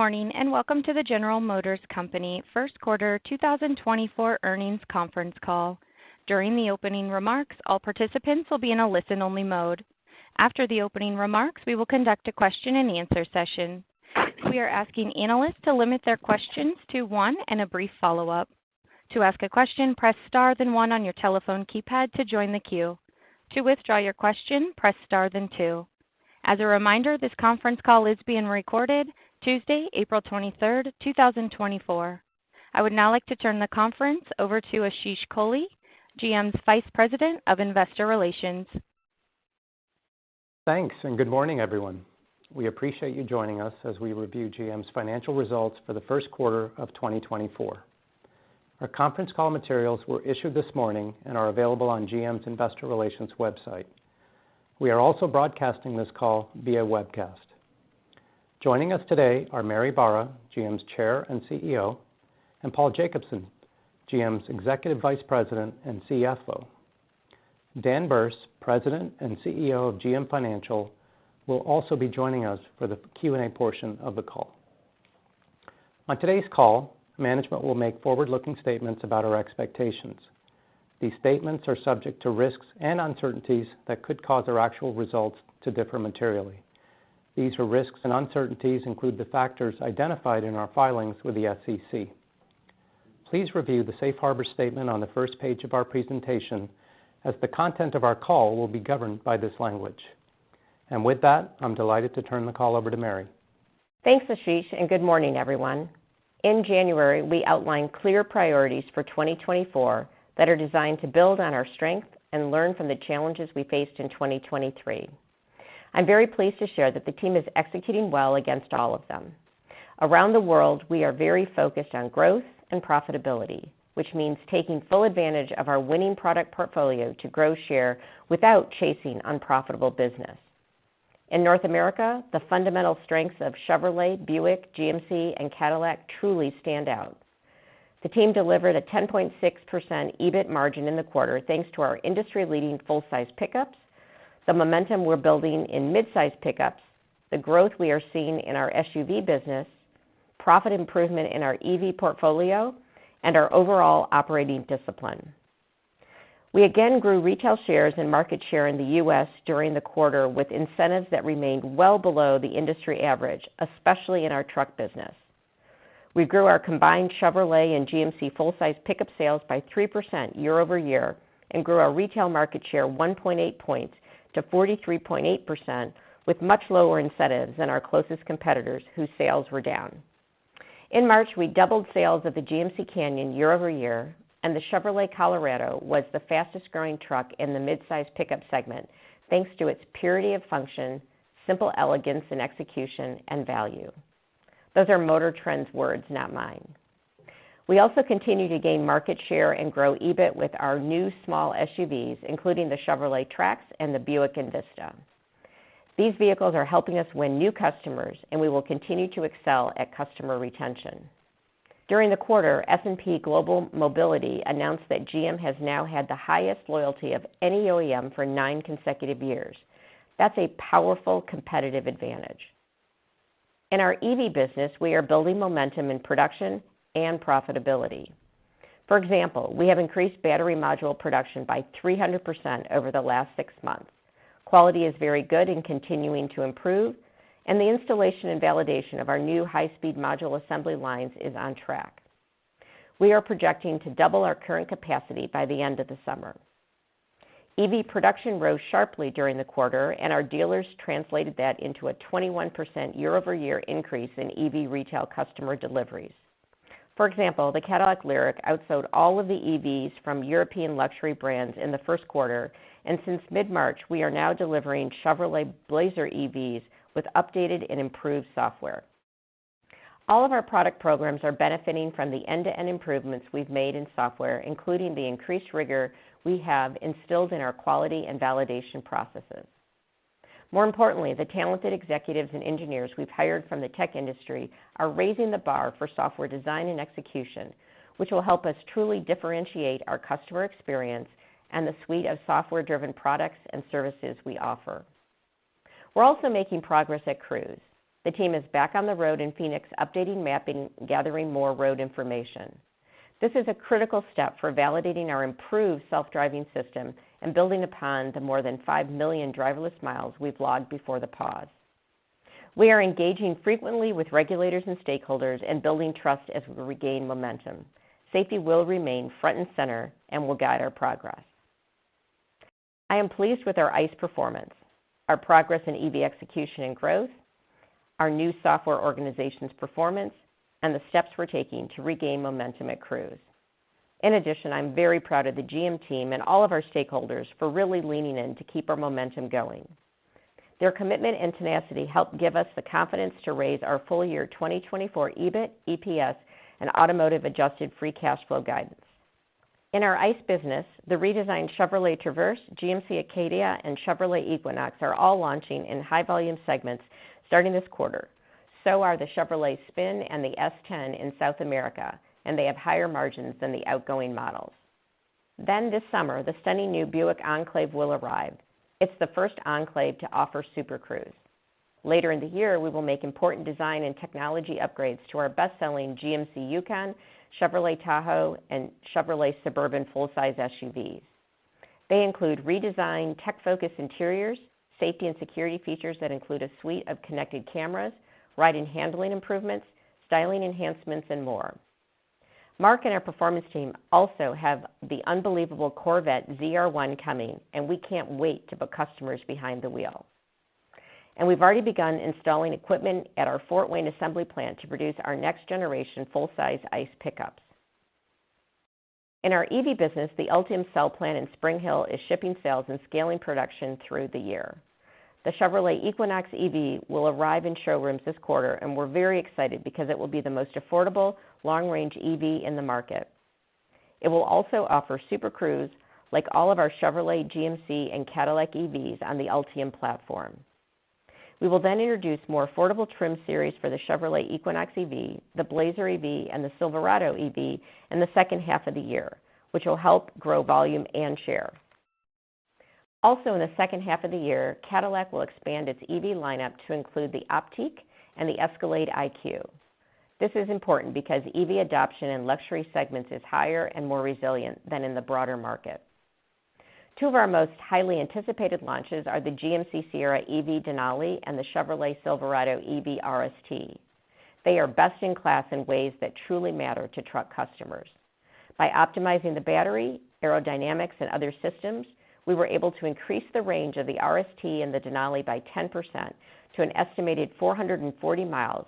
Morning and welcome to the General Motors Company First Quarter 2024 Earnings Conference Call. During the opening remarks, all participants will be in a listen-only mode. After the opening remarks, we will conduct a question-and-answer session. We are asking analysts to limit their questions to one and a brief follow-up. To ask a question, press star then one on your telephone keypad to join the queue. To withdraw your question, press star then two. As a reminder, this conference call is being recorded Tuesday, April 23rd, 2024. I would now like to turn the conference over to Ashish Kohli, GM's Vice President of Investor Relations. Thanks, and good morning, everyone. We appreciate you joining us as we review GM's financial results for the first quarter of 2024. Our conference call materials were issued this morning and are available on GM's Investor Relations website. We are also broadcasting this call via webcast. Joining us today are Mary Barra, GM's Chair and CEO, and Paul Jacobson, GM's Executive Vice President and CFO. Dan Burse, President and CEO of GM Financial, will also be joining us for the Q&A portion of the call. On today's call, management will make forward-looking statements about our expectations. These statements are subject to risks and uncertainties that could cause our actual results to differ materially. These risks and uncertainties include the factors identified in our filings with the SEC. Please review the Safe Harbor statement on the first page of our presentation, as the content of our call will be governed by this language. And with that, I'm delighted to turn the call over to Mary. Thanks, Ashish, and good morning, everyone. In January, we outlined clear priorities for 2024 that are designed to build on our strength and learn from the challenges we faced in 2023. I'm very pleased to share that the team is executing well against all of them. Around the world, we are very focused on growth and profitability, which means taking full advantage of our winning product portfolio to grow share without chasing unprofitable business. In North America, the fundamental strengths of Chevrolet, Buick, GMC, and Cadillac truly stand out. The team delivered a 10.6% EBIT margin in the quarter thanks to our industry-leading full-size pickups, the momentum we're building in mid-size pickups, the growth we are seeing in our SUV business, profit improvement in our EV portfolio, and our overall operating discipline. We again grew retail shares and market share in the U.S. during the quarter with incentives that remained well below the industry average, especially in our truck business. We grew our combined Chevrolet and GMC full-size pickup sales by 3% year-over-year and grew our retail market share 1.8 points to 43.8%, with much lower incentives than our closest competitors whose sales were down. In March, we doubled sales of the GMC Canyon year-over-year, and the Chevrolet Colorado was the fastest-growing truck in the mid-size pickup segment thanks to its purity of function, simple elegance in execution, and value. Those are Motor Trend's words, not mine. We also continue to gain market share and grow EBIT with our new small SUVs, including the Chevrolet Trax and the Buick Envista. These vehicles are helping us win new customers, and we will continue to excel at customer retention. During the quarter, S&P Global Mobility announced that GM has now had the highest loyalty of any OEM for 9 consecutive years. That's a powerful competitive advantage. In our EV business, we are building momentum in production and profitability. For example, we have increased battery module production by 300% over the last 6 months. Quality is very good and continuing to improve, and the installation and validation of our new high-speed module assembly lines is on track. We are projecting to double our current capacity by the end of the summer. EV production rose sharply during the quarter, and our dealers translated that into a 21% year-over-year increase in EV retail customer deliveries. For example, the Cadillac Lyriq outsold all of the EVs from European luxury brands in the first quarter, and since mid-March, we are now delivering Chevrolet Blazer EVs with updated and improved software. All of our product programs are benefiting from the end-to-end improvements we've made in software, including the increased rigor we have instilled in our quality and validation processes. More importantly, the talented executives and engineers we've hired from the tech industry are raising the bar for software design and execution, which will help us truly differentiate our customer experience and the suite of software-driven products and services we offer. We're also making progress at Cruise. The The team is back on the road in Phoenix, updating mapping, gathering more road information. This is a critical step for validating our improved self-driving system and building upon the more than 5 million driverless miles we've logged before the pause. We are engaging frequently with regulators and stakeholders and building trust as we regain momentum. Safety will remain front and center and will guide our progress. I am pleased with our ICE performance, our progress in EV execution and growth, our new software organization's performance, and the steps we're taking to regain momentum at Cruise. In addition, I'm very proud of the GM team and all of our stakeholders for really leaning in to keep our momentum going. Their commitment and tenacity helped give us the confidence to raise our full year 2024 EBIT, EPS, and automotive adjusted free cash flow guidance. In our ICE business, the redesigned Chevrolet Traverse, GMC Acadia, and Chevrolet Equinox are all launching in high-volume segments starting this quarter. So are the Chevrolet Spin and the S10 in South America, and they have higher margins than the outgoing models. Then this summer, the stunning new Buick Enclave will arrive. It's the first Enclave to offer Super Cruise. Later in the year, we will make important design and technology upgrades to our best-selling GMC Yukon, Chevrolet Tahoe, and Chevrolet Suburban full-size SUVs. They include redesigned, tech-focused interiors, safety and security features that include a suite of connected cameras, ride and handling improvements, styling enhancements, and more. Mark and our performance team also have the unbelievable Corvette ZR1 coming, and we can't wait to put customers behind the wheel. And we've already begun installing equipment at our Fort Wayne assembly plant to produce our next generation full-size ICE pickups. In our EV business, the Ultium cell plant in Spring Hill is shipping sales and scaling production through the year. The Chevrolet Equinox EV will arrive in showrooms this quarter, and we're very excited because it will be the most affordable long-range EV in the market. It will also offer Super Cruise like all of our Chevrolet, GMC, and Cadillac EVs on the Ultium platform. We will then introduce more affordable trim series for the Chevrolet Equinox EV, the Blazer EV, and the Silverado EV in the second half of the year, which will help grow volume and share. Also in the second half of the year, Cadillac will expand its EV lineup to include the Optiq and the Escalade IQ. This is important because EV adoption in luxury segments is higher and more resilient than in the broader market. Two of our most highly anticipated launches are the GMC Sierra EV Denali and the Chevrolet Silverado EV RST. They are best in class in ways that truly matter to truck customers. By optimizing the battery, aerodynamics, and other systems, we were able to increase the range of the RST and the Denali by 10% to an estimated 440 miles,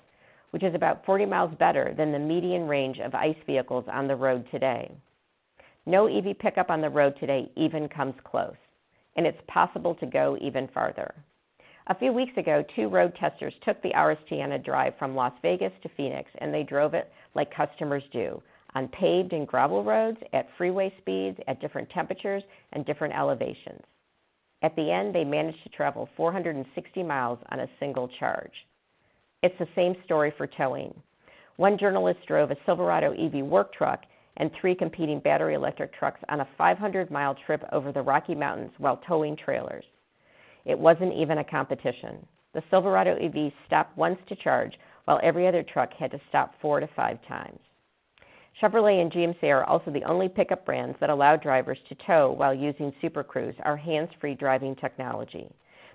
which is about 40 miles better than the median range of ICE vehicles on the road today. No EV pickup on the road today even comes close, and it's possible to go even farther. A few weeks ago, 2 road testers took the RST on a drive from Las Vegas to Phoenix, and they drove it like customers do, on paved and gravel roads, at freeway speeds, at different temperatures, and different elevations. At the end, they managed to travel 460 miles on a single charge. It's the same story for towing. One journalist drove a Silverado EV work truck and 3 competing battery electric trucks on a 500-mile trip over the Rocky Mountains while towing trailers. It wasn't even a competition. The Silverado EV stopped once to charge, while every other truck had to stop 4 to 5 times. Chevrolet and GMC are also the only pickup brands that allow drivers to tow while using Super Cruise, our hands-free driving technology.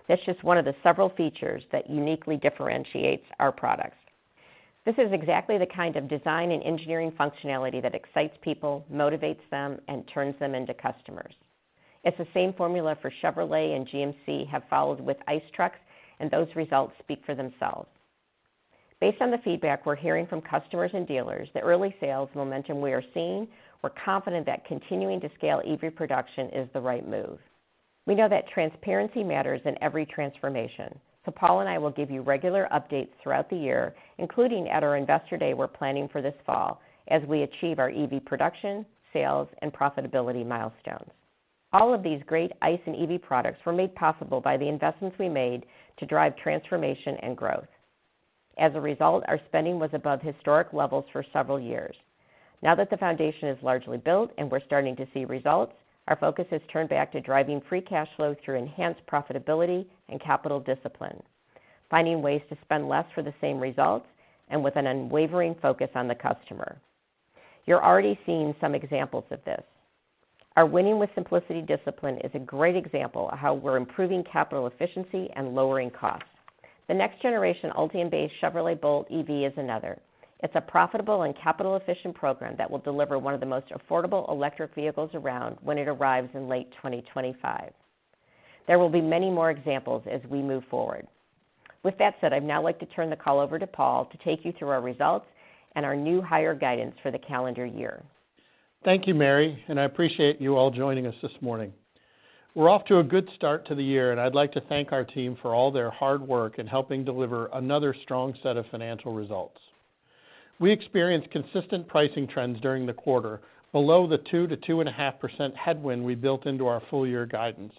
That's just one of the several features that uniquely differentiates our products. This is exactly the kind of design and engineering functionality that excites people, motivates them, and turns them into customers. It's the same formula for Chevrolet and GMC have followed with ICE trucks, and those results speak for themselves. Based on the feedback we're hearing from customers and dealers, the early sales momentum we are seeing, we're confident that continuing to scale EV production is the right move. We know that transparency matters in every transformation, so Paul and I will give you regular updates throughout the year, including at our Investor Day we're planning for this fall, as we achieve our EV production, sales, and profitability milestones. All of these great ICE and EV products were made possible by the investments we made to drive transformation and growth. As a result, our spending was above historic levels for several years. Now that the foundation is largely built and we're starting to see results, our focus has turned back to driving free cash flow through enhanced profitability and capital discipline. finding ways to spend less for the same results, and with an unwavering focus on the customer. You're already seeing some examples of this. Our Winning with Simplicity discipline is a great example of how we're improving capital efficiency and lowering costs. The next generation Ultium-based Chevrolet Bolt EV is another. It's a profitable and capital-efficient program that will deliver one of the most affordable electric vehicles around when it arrives in late 2025. There will be many more examples as we move forward. With that said, I'd now like to turn the call over to Paul to take you through our results and our new higher guidance for the calendar year. Thank you, Mary, and I appreciate you all joining us this morning. We're off to a good start to the year, and I'd like to thank our team for all their hard work in helping deliver another strong set of financial results. We experienced consistent pricing trends during the quarter, below the 2 to 2.5% headwind we built into our full-year guidance.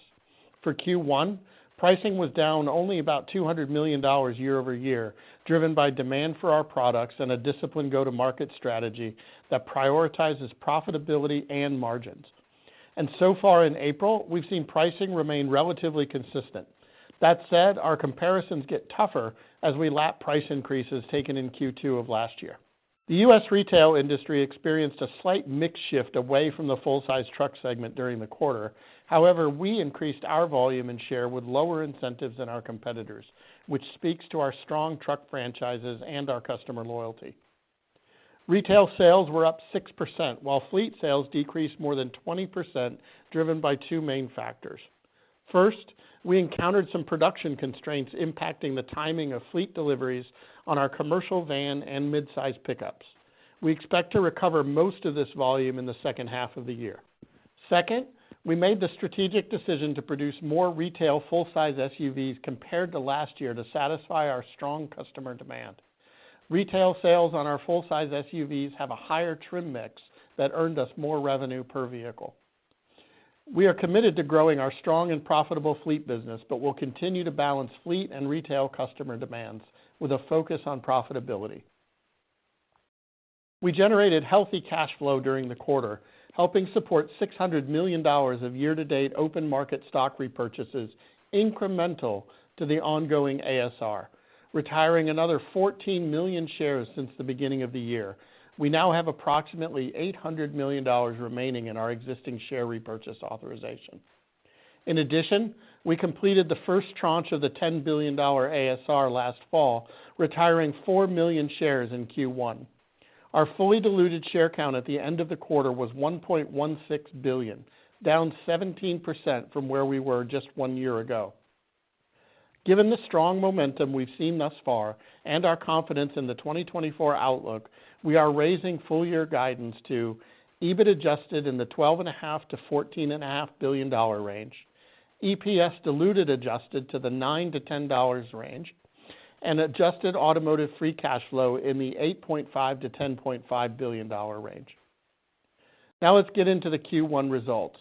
For Q1, pricing was down only about $200 million year over year, driven by demand for our products and a disciplined go-to-market strategy that prioritizes profitability and margins. And so far in April, we've seen pricing remain relatively consistent. That said, our comparisons get tougher as we lap price increases taken in Q2 of last year. The U.S. retail industry experienced a slight mix shift away from the full-size truck segment during the quarter. However, we increased our volume and share with lower incentives than our competitors, which speaks to our strong truck franchises and our customer loyalty. Retail sales were up 6%, while fleet sales decreased more than 20%, driven by two main factors. First, we encountered some production constraints impacting the timing of fleet deliveries on our commercial van and mid-size pickups. We expect to recover most of this volume in the second half of the year. Second, we made the strategic decision to produce more retail full-size SUVs compared to last year to satisfy our strong customer demand. Retail sales on our full-size SUVs have a higher trim mix that earned us more revenue per vehicle. We are committed to growing our strong and profitable fleet business, but will continue to balance fleet and retail customer demands with a focus on profitability. We generated healthy cash flow during the quarter, helping support $600 million of year-to-date open market stock repurchases incremental to the ongoing ASR, retiring another 14 million shares since the beginning of the year. We now have approximately $800 million remaining in our existing share repurchase authorization. In addition, we completed the first tranche of the $10 billion ASR last fall, retiring 4 million shares in Q1. Our fully diluted share count at the end of the quarter was 1.16 billion, down 17% from where we were just 1 year ago. Given the strong momentum we've seen thus far and our confidence in the 2024 outlook, we are raising full-year guidance to EBIT adjusted in the $12.5 to $14.5 billion range, EPS diluted adjusted to the $9 to $10 range, and adjusted automotive free cash flow in the $8.5 to $10.5 billion range. Now let's get into the Q1 results.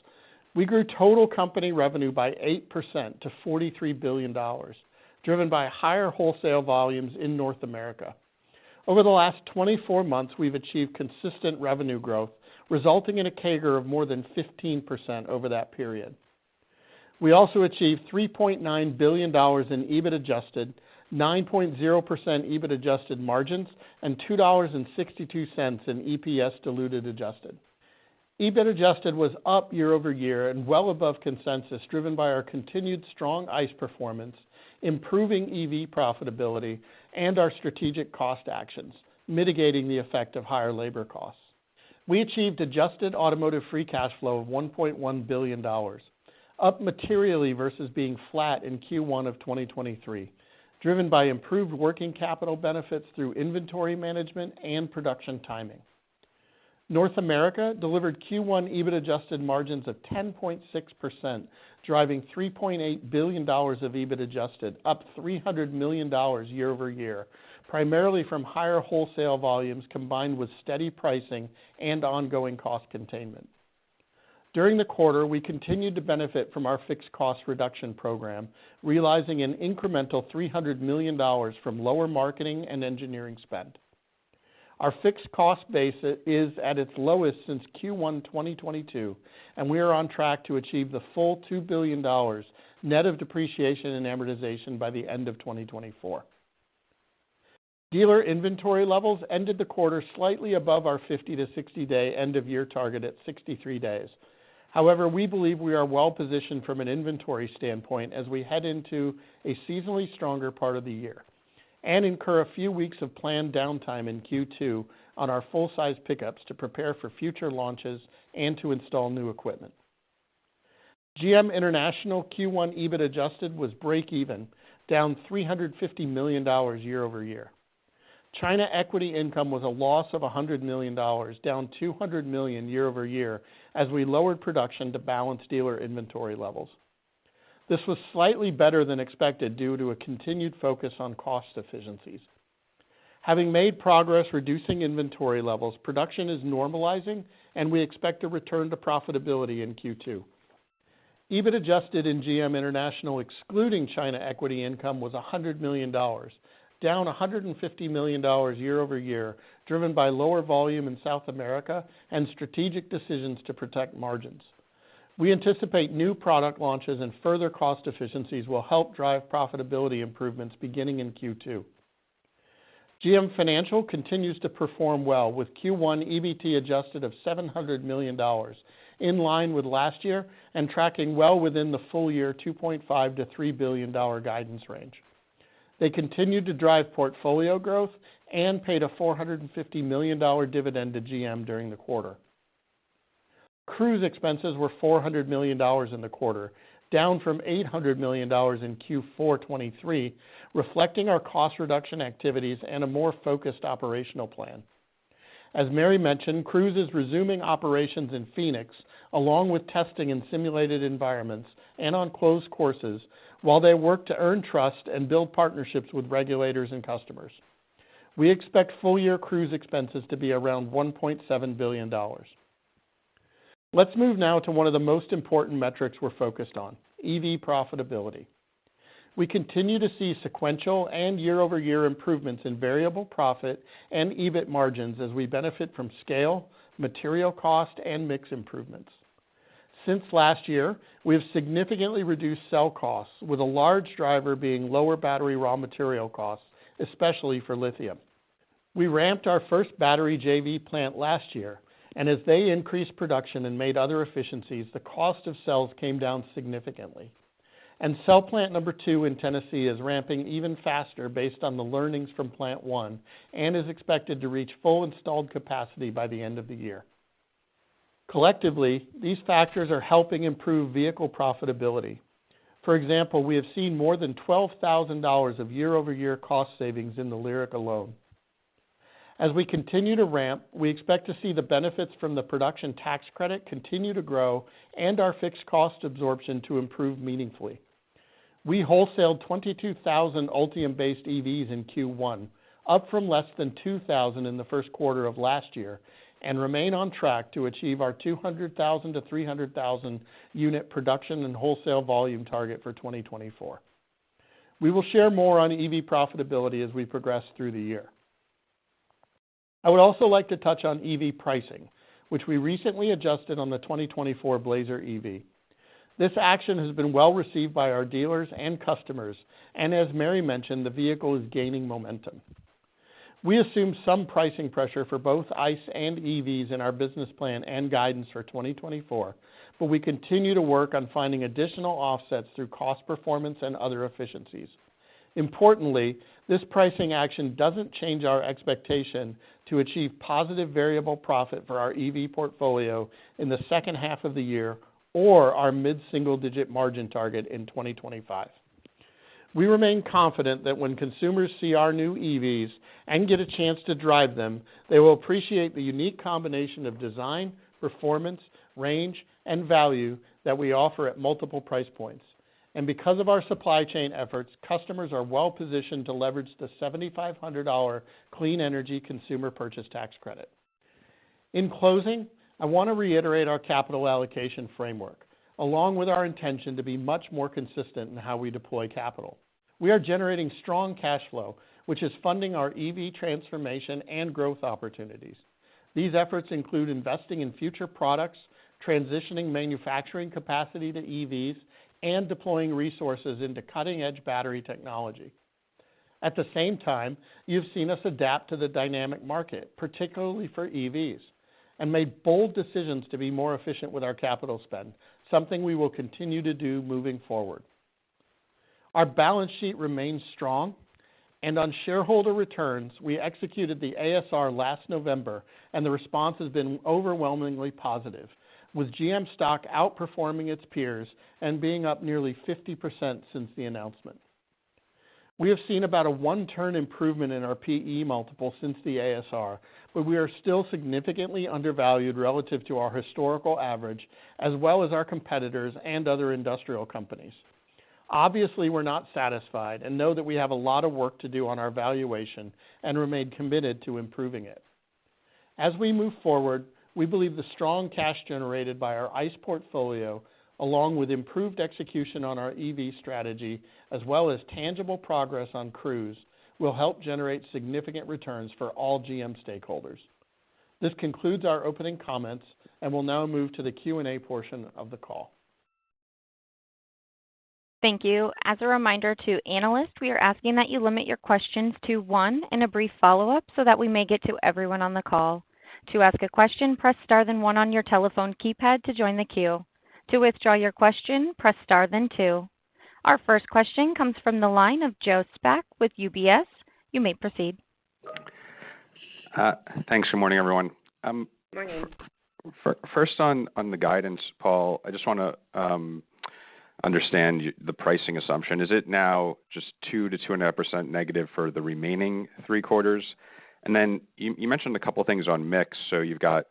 We grew total company revenue by 8% to $43 billion, driven by higher wholesale volumes in North America. Over the last 24 months, we've achieved consistent revenue growth, resulting in a CAGR of more than 15% over that period. We also achieved $3.9 billion in EBIT adjusted, 9.0% EBIT adjusted margins, and $2.62 in EPS diluted adjusted. EBIT adjusted was up year over year and well above consensus, driven by our continued strong ICE performance, improving EV profitability, and our strategic cost actions, mitigating the effect of higher labor costs. We achieved adjusted automotive free cash flow of $1.1 billion, up materially versus being flat in Q1 of 2023, driven by improved working capital benefits through inventory management and production timing. North America delivered Q1 EBIT adjusted margins of 10.6%, driving $3.8 billion of EBIT adjusted, up $300 million year over year, primarily from higher wholesale volumes combined with steady pricing and ongoing cost containment. During the quarter, we continued to benefit from our fixed cost reduction program, realizing an incremental $300 million from lower marketing and engineering spend. Our fixed cost base is at its lowest since Q1 2022, and we are on track to achieve the full $2 billion net of depreciation and amortization by the end of 2024. Dealer inventory levels ended the quarter slightly above our 50 to 60-day end-of-year target at 63 days. However, we believe we are well positioned from an inventory standpoint as we head into a seasonally stronger part of the year and incur a few weeks of planned downtime in Q2 on our full-size pickups to prepare for future launches and to install new equipment. GM International Q1 EBIT adjusted was break even, down $350 million year over year. China equity income was a loss of $100 million, down $200 million year over year as we lowered production to balance dealer inventory levels. This was slightly better than expected due to a continued focus on cost efficiencies. Having made progress reducing inventory levels, production is normalizing and we expect a return to profitability in Q2. EBIT adjusted in GM International excluding China equity income was $100 million, down $150 million year over year, driven by lower volume in South America and strategic decisions to protect margins. We anticipate new product launches and further cost efficiencies will help drive profitability improvements beginning in Q2. GM Financial continues to perform well with Q1 EBT adjusted of $700 million, in line with last year and tracking well within the full year $2.5 to $3 billion guidance range. They continued to drive portfolio growth and paid a $450 million dividend to GM during the quarter. Cruise expenses were $400 million in the quarter, down from $800 million in Q4 23, reflecting our cost reduction activities and a more focused operational plan. As Mary mentioned, Cruise is resuming operations in Phoenix, along with testing in simulated environments and on closed courses, while they work to earn trust and build partnerships with regulators and customers. We expect full-year Cruise expenses to be around $1.7 billion. Let's move now to one of the most important metrics we're focused on, EV profitability. We continue to see sequential and year-over-year improvements in variable profit and EBIT margins as we benefit from scale, material cost, and mix improvements. Since last year, we have significantly reduced cell costs, with a large driver being lower battery raw material costs, especially for lithium. We ramped our first battery JV plant last year, and as they increased production and made other efficiencies, the cost of cells came down significantly. And cell plant number 2 in Tennessee is ramping even faster based on the learnings from plant 1 and is expected to reach full installed capacity by the end of the year. Collectively, these factors are helping improve vehicle profitability. For example, we have seen more than $12,000 of year-over-year cost savings in the Lyriq alone. As we continue to ramp, we expect to see the benefits from the production tax credit continue to grow and our fixed cost absorption to improve meaningfully. We wholesaled 22,000 Ultium-based EVs in Q1, up from less than 2,000 in the first quarter of last year, and remain on track to achieve our 200,000 to 300,000 unit production and wholesale volume target for 2024. We will share more on EV profitability as we progress through the year. I would also like to touch on EV pricing, which we recently adjusted on the 2024 Blazer EV. This action has been well received by our dealers and customers, and as Mary mentioned, the vehicle is gaining momentum. We assume some pricing pressure for both ICE and EVs in our business plan and guidance for 2024, but we continue to work on finding additional offsets through cost performance and other efficiencies. Importantly, this pricing action doesn't change our expectation to achieve positive variable profit for our EV portfolio in the second half of the year or our mid-single-digit margin target in 2025. We remain confident that when consumers see our new EVs and get a chance to drive them, they will appreciate the unique combination of design, performance, range, and value that we offer at multiple price points. And because of our supply chain efforts, customers are well positioned to leverage the $7,500 clean energy consumer purchase tax credit. In closing, I want to reiterate our capital allocation framework, along with our intention to be much more consistent in how we deploy capital. We are generating strong cash flow, which is funding our EV transformation and growth opportunities. These efforts include investing in future products, transitioning manufacturing capacity to EVs, and deploying resources into cutting-edge battery technology. At the same time, you've seen us adapt to the dynamic market, particularly for EVs, and made bold decisions to be more efficient with our capital spend, something we will continue to do moving forward. Our balance sheet remains strong, and on shareholder returns, we executed the ASR last November, and the response has been overwhelmingly positive, with GM stock outperforming its peers and being up nearly 50% since the announcement. We have seen about a one-turn improvement in our PE multiple since the ASR, but we are still significantly undervalued relative to our historical average, as well as our competitors and other industrial companies. Obviously, we're not satisfied and know that we have a lot of work to do on our valuation and remain committed to improving it. As we move forward, we believe the strong cash generated by our ICE portfolio, along with improved execution on our EV strategy, as well as tangible progress on Cruise, will help generate significant returns for all GM stakeholders. This concludes our opening comments, and we'll now move to the Q&A portion of the call. Thank you. As a reminder to analysts, we are asking that you limit your questions to one and a brief follow-up so that we may get to everyone on the call. To ask a question, press star then one on your telephone keypad to join the queue. To withdraw your question, press star then two. Our first question comes from the line of Joe Spak with UBS. You may proceed. Thanks. Good morning, everyone. Morning. First on the guidance, Paul, I just want to understand the pricing assumption. Is it now just 2 to 2.5% negative for the remaining 3 quarters? And then you mentioned a couple of things on mix. So you've got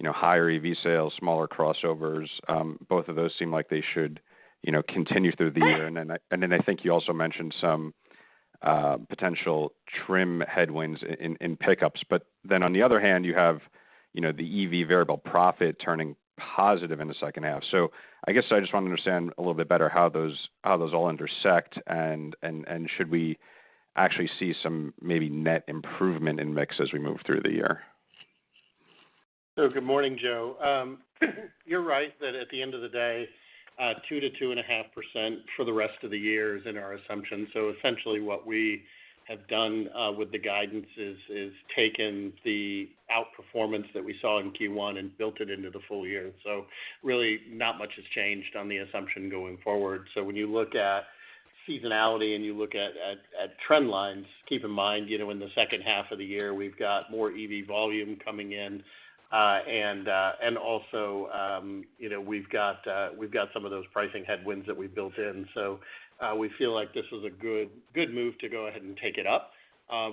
higher EV sales, smaller crossovers. Both of those seem like they should continue through the year. And then I think you also mentioned some potential trim headwinds in pickups. But then on the other hand, you have the EV variable profit turning positive in the second half. So I guess I just want to understand a little bit better how those all intersect, and should we actually see some maybe net improvement in mix as we move through the year? So good morning, Joe. You're right that at the end of the day, 2 to 2.5% for the rest of the year is in our assumption. So essentially what we have done with the guidance is taken the outperformance that we saw in Q1 and built it into the full year. So really not much has changed on the assumption going forward. So when you look at seasonality and you look at trend lines, keep in mind, in the second half of the year, we've got more EV volume coming in. And also, we've got some of those pricing headwinds that we built in. So we feel like this was a good move to go ahead and take it up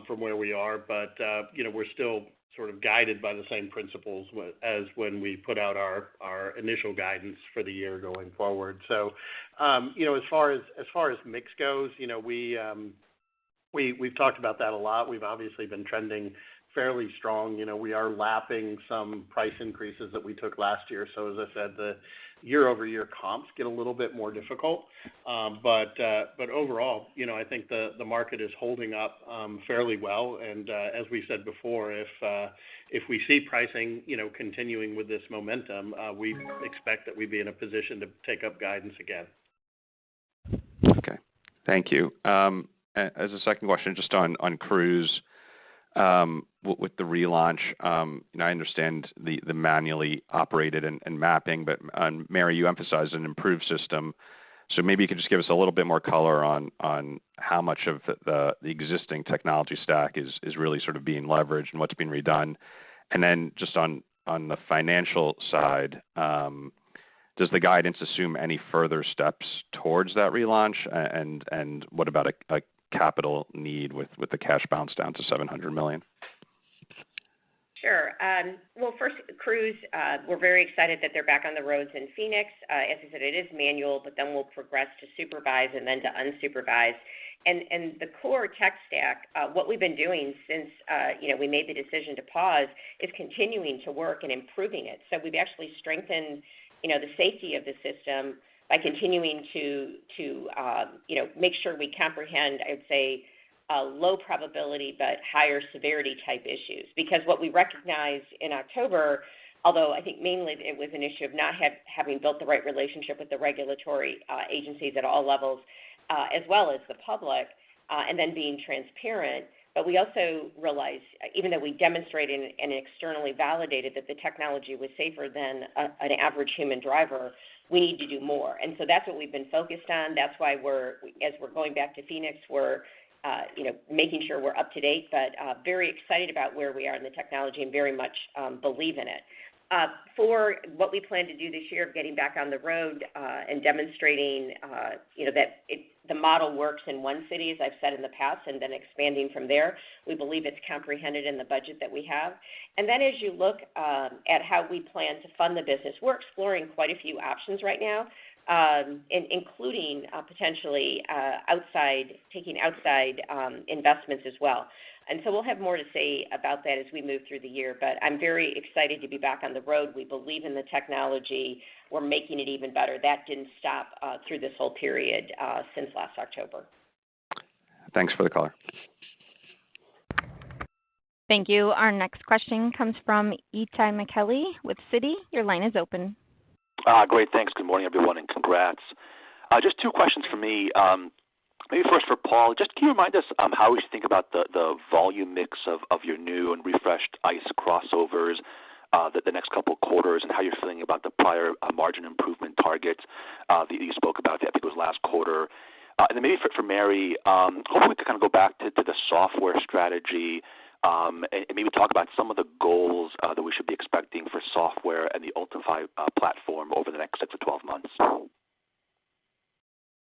from where we are. But we're still sort of guided by the same principles as when we put out our initial guidance for the year going forward. So as far as mix goes, we've talked about that a lot. We've obviously been trending fairly strong. We are lapping some price increases that we took last year. So as I said, the year-over-year comps get a little bit more difficult. But overall, I think the market is holding up fairly well. And as we said before, if we see pricing continuing with this momentum, we expect that we'd be in a position to take up guidance again. Okay, thank you. As a second question, just on Cruise. With the relaunch, I understand the manually operated and mapping, but Mary, you emphasized an improved system. So maybe you could just give us a little bit more color on how much of the existing technology stack is really sort of being leveraged and what's being redone. And then just on the financial side, does the guidance assume any further steps towards that relaunch? And what about a capital need with the cash balance down to $700 million? Sure. Well, first, Cruise, we're very excited that they're back on the roads in Phoenix. As I said, it is manual, but then we'll progress to supervised and then to unsupervised. And the core tech stack, what we've been doing since we made the decision to pause, is continuing to work and improving it. So we've actually strengthened the safety of the system by continuing to make sure we comprehend, I would say, low probability but higher severity type issues. Because what we recognized in October, although I think mainly it was an issue of not having built the right relationship with the regulatory agencies at all levels, as well as the public, and then being transparent. But we also realized, even though we demonstrated and externally validated that the technology was safer than an average human driver, we need to do more. And so that's what we've been focused on. That's why as we're going back to Phoenix, we're making sure we're up to date, but very excited about where we are in the technology and very much believe in it. For what we plan to do this year, getting back on the road and demonstrating, that the model works in one city, as I've said in the past, and then expanding from there. We believe it's comprehended in the budget that we have. And then as you look at how we plan to fund the business, we're exploring quite a few options right now, including potentially taking outside investments as well. And so we'll have more to say about that as we move through the year. But I'm very excited to be back on the road. We believe in the technology. We're making it even better. That didn't stop through this whole period since last October. Thanks for the color. Thank you. Our next question comes from Itay Michaeli with Citi. Your line is open. Great. Thanks. Good morning, everyone, and congrats. Just two questions for me. Maybe first for Paul, just can you remind us how we should think about the volume mix of your new and refreshed ICE crossovers the next couple of quarters, and how you're feeling about the prior margin improvement targets that you spoke about, I think it was last quarter. And then maybe for Mary, hopefully we could kind of go back to the software strategy and maybe talk about some of the goals that we should be expecting for software and the Ultify platform over the next 6 to 12 months.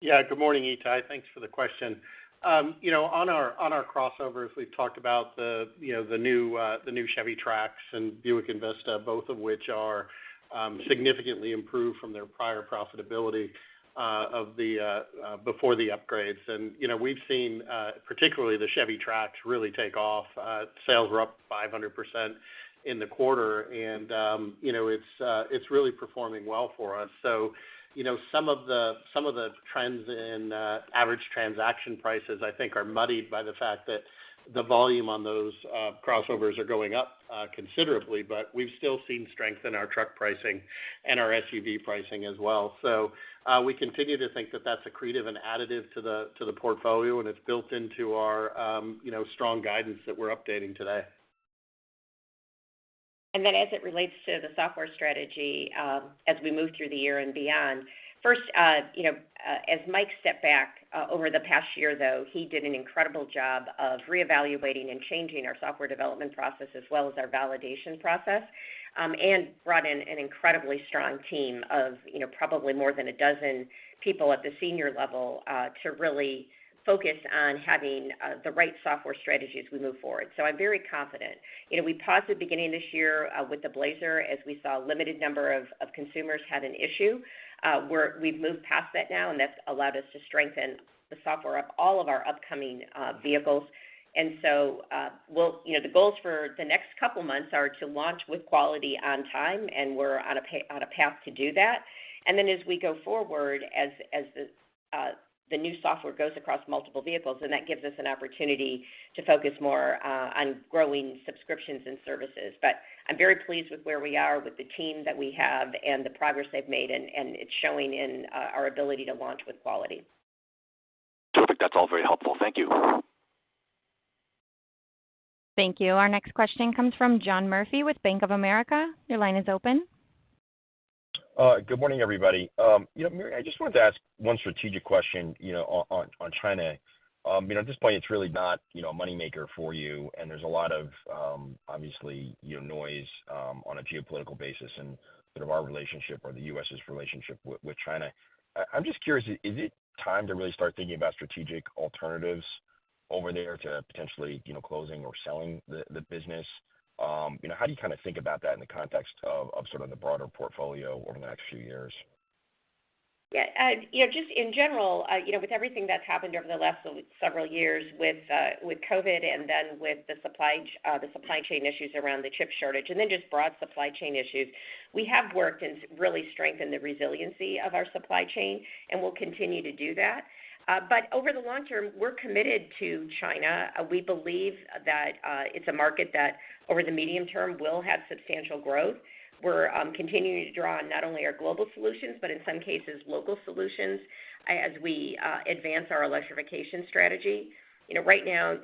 Yeah, good morning, Itay. Thanks for the question. On our crossovers, we've talked about the new Chevy Trax and Buick Envista, both of which are significantly improved from their prior profitability of the before the upgrades. And we've seen particularly the Chevy Trax really take off. Sales were up 500% in the quarter, and it's really performing well for us. So some of the trends in average transaction prices, I think, are muddied by the fact that the volume on those crossovers are going up considerably, but we've still seen strength in our truck pricing and our SUV pricing as well. So we continue to think that that's accretive and additive to the portfolio, and it's built into our strong guidance that we're updating today. And then as it relates to the software strategy, as we move through the year and beyond, first, as Mike stepped back over the past year, though, he did an incredible job of reevaluating and changing our software development process as well as our validation process, and brought in an incredibly strong team of, probably more than a dozen people at the senior level to really focus on having the right software strategy as we move forward. So I'm very confident. We paused at the beginning of this year with the Blazer as we saw a limited number of consumers had an issue. We've moved past that now, and that's allowed us to strengthen the software of all of our upcoming vehicles. And so the goals for the next couple months are to launch with quality on time, and we're on a path to do that. And then as we go forward, as the new software goes across multiple vehicles, and that gives us an opportunity to focus more on growing subscriptions and services. But I'm very pleased with where we are with the team that we have and the progress they've made, and it's showing in our ability to launch with quality. Terrific. That's all very helpful. Thank you. Thank you. Our next question comes from John Murphy with Bank of America. Your line is open. Good morning, everybody. Mary, I just wanted to ask one strategic question, on China. At this point, it's really not, a moneymaker for you, and there's a lot of, obviously, noise on a geopolitical basis and sort of our relationship or the U.S.'s relationship with China. I'm just curious, is it time to really start thinking about strategic alternatives over there to potentially, closing or selling the business? How do you kind of think about that in the context of sort of the broader portfolio over the next few years? Yeah, just in general, with everything that's happened over the last several years with COVID, and then with the supply chain issues around the chip shortage, and then just broad supply chain issues, we have worked and really strengthened the resiliency of our supply chain, and we'll continue to do that. But over the long term, we're committed to China. We believe that it's a market that over the medium term will have substantial growth. We're continuing to draw on not only our global solutions, but in some cases local solutions as we advance our electrification strategy. Right now,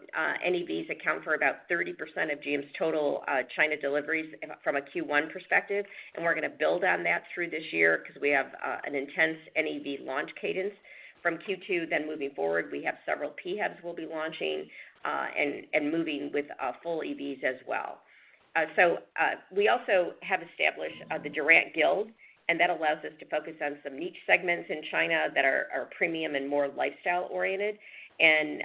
NEVs account for about 30% of GM's total China deliveries from a Q1 perspective, and we're going to build on that through this year because we have an intense NEV launch cadence. From Q2, then moving forward, we have several PHEVs we'll be launching and moving with full EVs as well. So we also have established the Durant Guild, and that allows us to focus on some niche segments in China that are premium and more lifestyle-oriented. And,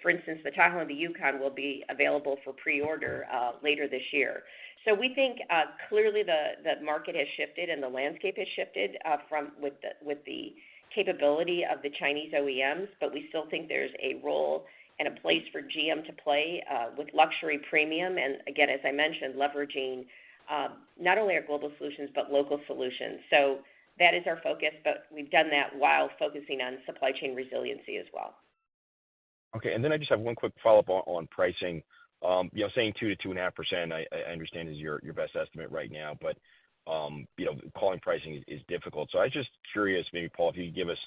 for instance, the Tahoe and the Yukon will be available for pre-order later this year. So we think clearly the market has shifted and the landscape has shifted with the capability of the Chinese OEMs, but we still think there's a role and a place for GM to play with luxury premium. And again, as I mentioned, leveraging not only our global solutions, but local solutions. So that is our focus, but we've done that while focusing on supply chain resiliency as well. Okay, and then I just have one quick follow-up on pricing. Saying 2 to 2.5%, I understand is your best estimate right now, but calling pricing is difficult. So I was just curious, maybe Paul, if you could give us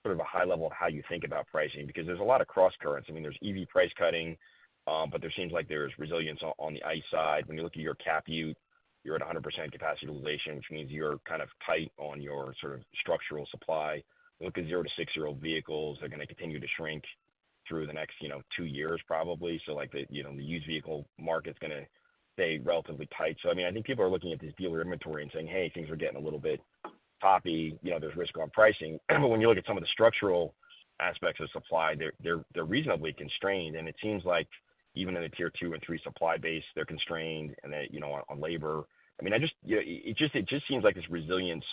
sort of a high level of how you think about pricing, because there's a lot of cross currents. I mean, there's EV price cutting, but there seems like there's resilience on the ICE side. When you look at your cap ute, you're at 100% capacity utilization, which means you're kind of tight on your sort of structural supply. You look at 0 to 6-year-old vehicles, they're going to continue to shrink through the next 2 years probably. So like the used vehicle market's going to stay relatively tight. So I mean, I think people are looking at this dealer inventory and saying, hey, things are getting a little bit toppy. There's risk on pricing. But when you look at some of the structural aspects of supply, they're reasonably constrained, and it seems like even in the tier 2 and 3 supply base, they're constrained, and they, on labor. I mean, it just seems like this resilience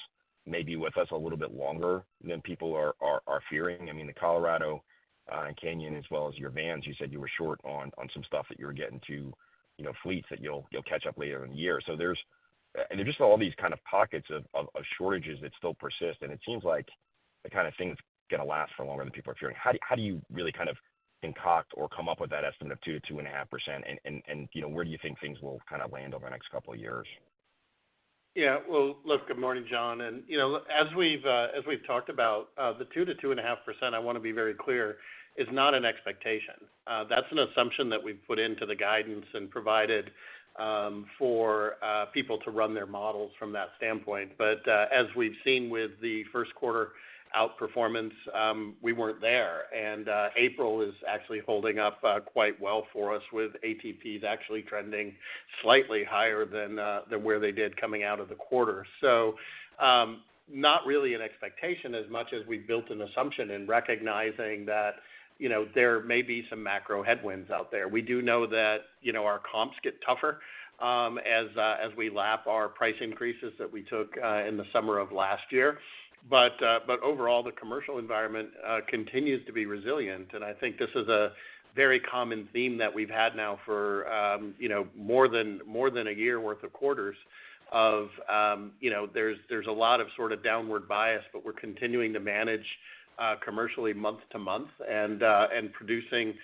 may be with us a little bit longer than people are fearing. I mean, the Colorado and Canyon, as well as your vans, you said you were short on some stuff that you were getting to, fleets that you'll catch up later in the year. So there's just all these kind of pockets of shortages that still persist, and it seems like the kind of thing's going to last for longer than people are fearing. How do you really kind of concoct or come up with that estimate of 2 to 2.5%, and where do you think things will kind of land over the next couple of years? Yeah, well, look, good morning, John. And as we've talked about, the 2 to 2.5%, I want to be very clear, is not an expectation. That's an assumption that we've put into the guidance and provided for people to run their models from that standpoint. But as we've seen with the first quarter outperformance, we weren't there. And April is actually holding up quite well for us, with ATPs actually trending slightly higher than where they did coming out of the quarter. So not really an expectation as much as we built an assumption in recognizing that there may be some macro headwinds out there. We do know that our comps get tougher as we lap our price increases that we took in the summer of last year. But overall, the commercial environment continues to be resilient, and I think this is a very common theme that we've had now for more than a year worth of quarters. There's a lot of sort of downward bias, but we're continuing to manage commercially month to month and producing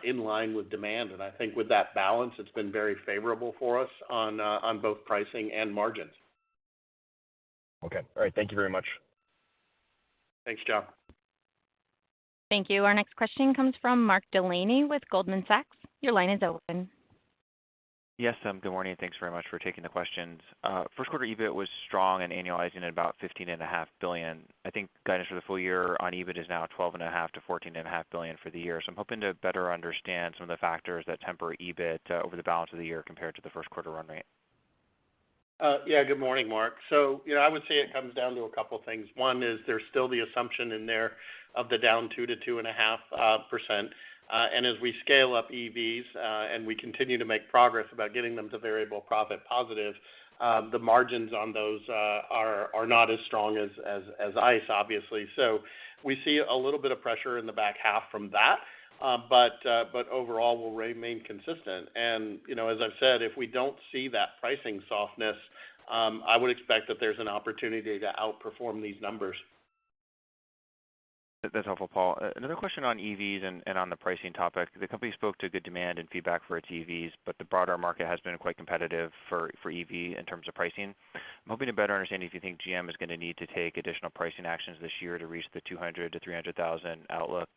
in line with demand. And I think with that balance, it's been very favorable for us on both pricing and margins. Okay. All right. Thank you very much. Thanks, John. Thank you. Our next question comes from Mark Delaney with Goldman Sachs. Your line is open. Yes, good morning. Thanks very much for taking the questions. First quarter EBIT was strong and annualizing at about $15.5 billion. I think guidance for the full year on EBIT is now $12.5 to $14.5 billion for the year. So I'm hoping to better understand some of the factors that temper EBIT over the balance of the year compared to the first quarter run rate. Yeah, good morning, Mark. So, I would say it comes down to a couple things. One is there's still the assumption in there of the down 2 to 2.5%. And as we scale up EVs and we continue to make progress about getting them to variable profit positive, the margins on those are not as strong as ICE, obviously. So we see a little bit of pressure in the back half from that. But overall will remain consistent. And, as I've said, if we don't see that pricing softness, I would expect that there's an opportunity to outperform these numbers. That's helpful, Paul. Another question on EVs and on the pricing topic. The company spoke to good demand and feedback for its EVs, but the broader market has been quite competitive for EV in terms of pricing. I'm hoping to better understand if you think GM is going to need to take additional pricing actions this year to reach the 200 to 300,000 outlook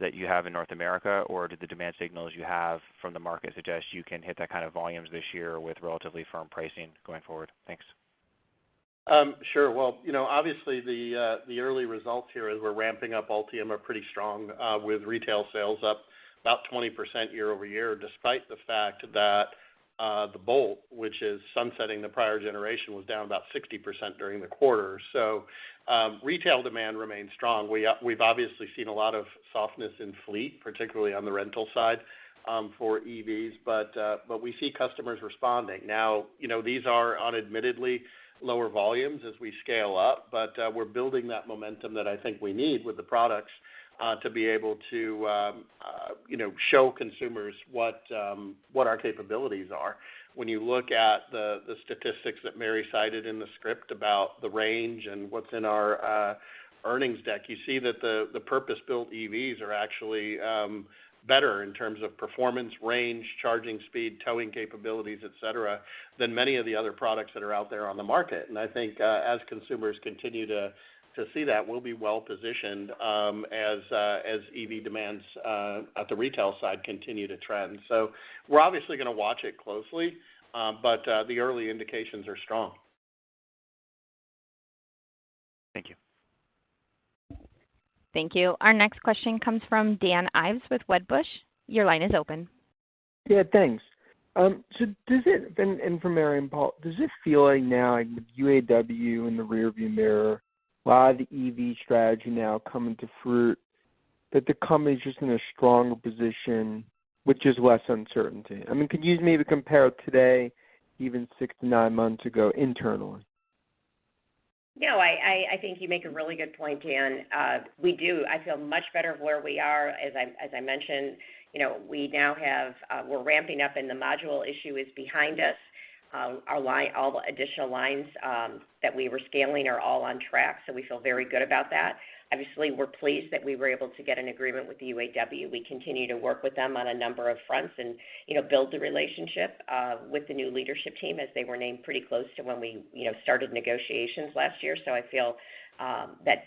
that you have in North America, or do the demand signals you have from the market suggest you can hit that kind of volumes this year with relatively firm pricing going forward? Thanks. Sure. Well, obviously the early results here as we're ramping up Ultium are pretty strong, with retail sales up about 20% year over year, despite the fact that the Bolt, which is sunsetting the prior generation, was down about 60% during the quarter. So retail demand remains strong. We've obviously seen a lot of softness in fleet, particularly on the rental side for EVs, but we see customers responding. Now, these are unadmittedly lower volumes as we scale up, but we're building that momentum that I think we need with the products to be able to, show consumers what our capabilities are. When you look at the statistics that Mary cited in the script about the range and what's in our earnings deck, you see that the purpose-built EVs are actually better in terms of performance, range, charging speed, towing capabilities, et cetera, than many of the other products that are out there on the market. And I think as consumers continue to see that, we'll be well positioned as EV demands at the retail side continue to trend. So we're obviously going to watch it closely, but the early indications are strong. Thank you. Thank you. Our next question comes from Dan Ives with Wedbush. Your line is open. Yeah, thanks. So does it, and for Mary and Paul, does it feel like now, like with UAW in the rearview mirror, a lot of the EV strategy now coming to fruit, that the company's just in a stronger position with just less uncertainty? I mean, could you maybe compare today, even 6 to 9 months ago, internally? No, I think you make a really good point, Dan. We do. I feel much better of where we are. As I mentioned, we now have we're ramping up, and the module issue is behind us. All the additional lines that we were scaling are all on track, so we feel very good about that. Obviously, we're pleased that we were able to get an agreement with the UAW. We continue to work with them on a number of fronts and, build the relationship with the new leadership team, as they were named pretty close to when we, started negotiations last year. So I feel that,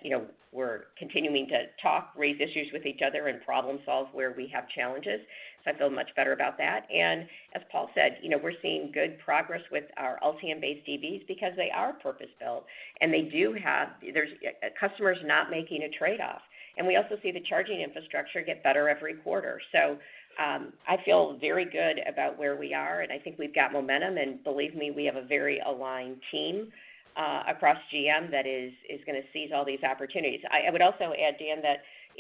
we're continuing to talk, raise issues with each other, and problem solve where we have challenges. So I feel much better about that. And as Paul said, we're seeing good progress with our Ultium-based EVs because they are purpose-built, and they do have, there's customers not making a trade-off. And we also see the charging infrastructure get better every quarter. So I feel very good about where we are, and I think we've got momentum, and believe me, we have a very aligned team across GM that is going to seize all these opportunities. I would also add, Dan, that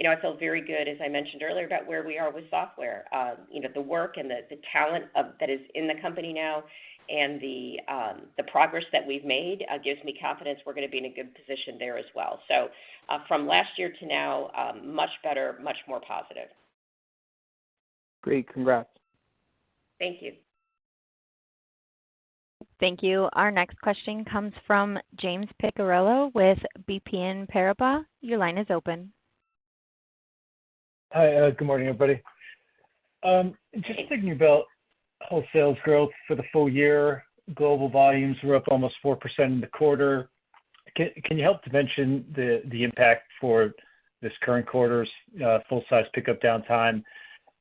I feel very good, as I mentioned earlier, about where we are with software. The work and the talent that is in the company now, and the progress that we've made gives me confidence we're going to be in a good position there as well. So from last year to now, much better, much more positive. Great. Congrats. Thank you. Thank you. Our next question comes from James Picariello with BNP Paribas. Your line is open. Hi, good morning, everybody. Just thinking about wholesale growth for the full year, global volumes were up almost 4% in the quarter. Can you help to mention the impact for this current quarter's full-size pickup downtime,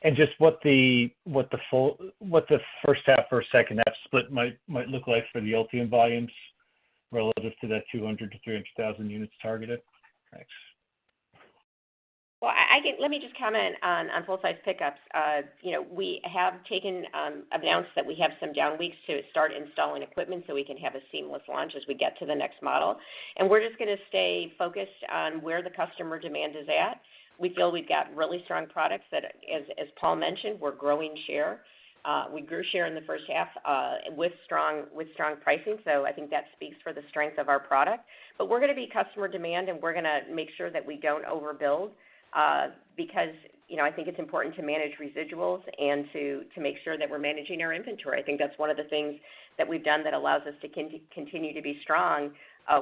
and just what the first half or second half split might look like for the Ultium volumes relative to that 200 to 300,000 units targeted? Thanks. Well, let me just comment on full-size pickups. We have announced that we have some down weeks to start installing equipment so we can have a seamless launch as we get to the next model. And we're just going to stay focused on where the customer demand is at. We feel we've got really strong products that, as Paul mentioned, we're growing share. We grew share in the first half with strong pricing, so I think that speaks for the strength of our product. But we're going to be customer demand, and we're going to make sure that we don't overbuild because, I think it's important to manage residuals and to make sure that we're managing our inventory. I think that's one of the things that we've done that allows us to continue to be strong